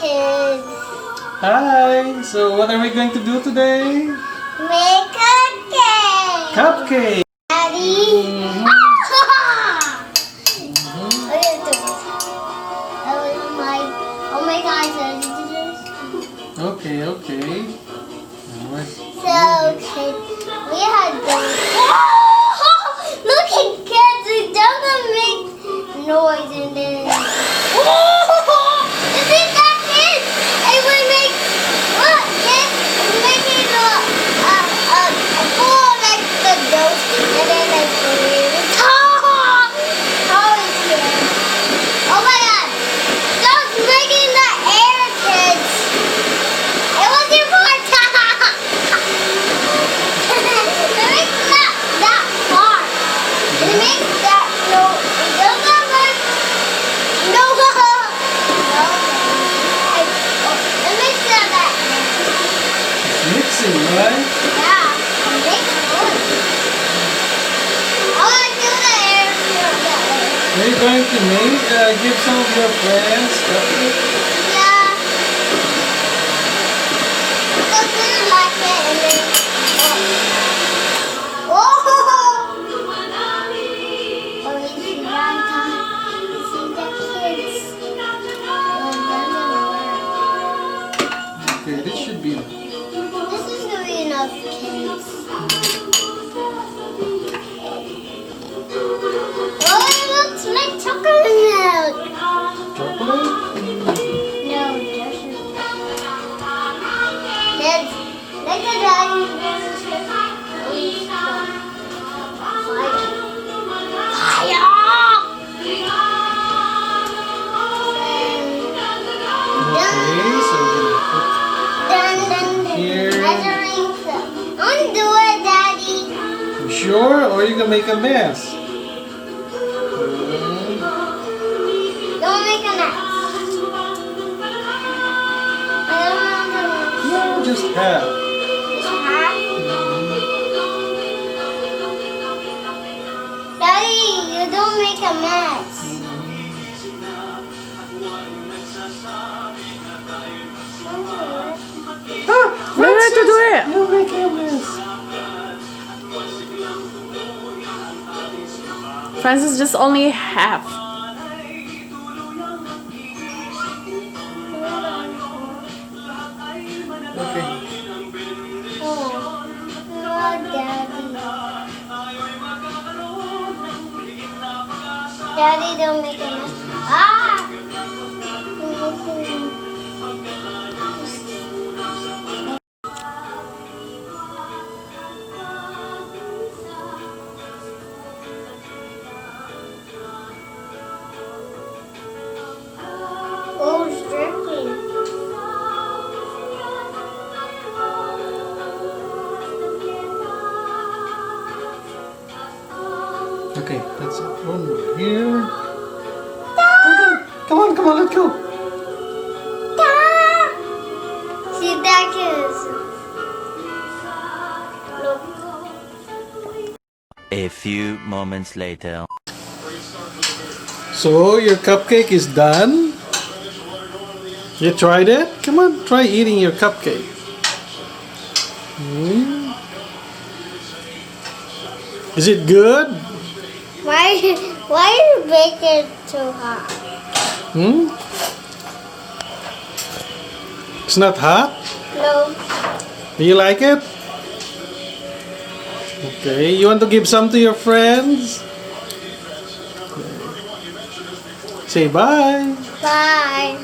kids. Hi! So what are we going to do today? Make cupcakes. Cupcake! Daddy. Mhm. Oh my God! Okay, okay. Alright. So kids, we had those. Look at kids! It doesn't make noise and then. Isn't that kids? And we make look kids. We're making a ball like the ghost, and then like how is it? Oh my God! That's making the air, kids. It was your part. It makes that part. It makes that no. It doesn't like no. It makes that. It's mixing, right? Yeah, it makes noise. I want to do the air that way. Are you going to give some of your friends cupcakes? Yeah. Because they like it and then. Oh! Or we see Ranta. We see the kids. Okay, this should be. This is going to be enough kids. Oh, it looks like chocolate milk. Chocolate? No, just Dad's like a daddy. Okay, so we're gonna put here. Measuring cup. Undo it, Daddy. You sure? Or you gonna make a mess? Don't make a mess. I don't want to No, just half. Just half. Daddy, you don't make a mess. Where to do it? You make a mess. Francis just only half. Okay. Oh, Daddy. Daddy, don't make a mess. Ah! Oh, it's dripping. Okay, that's it. One more here. Okay, come on, let's go. See, that is. Look. A few moments later. So your cupcake is done. You tried it? Come on, try eating your cupcake. Is it good? Why you bake it too hot? It's not hot? No. Do you like it? Okay, you want to give some to your friends? Say bye. Bye.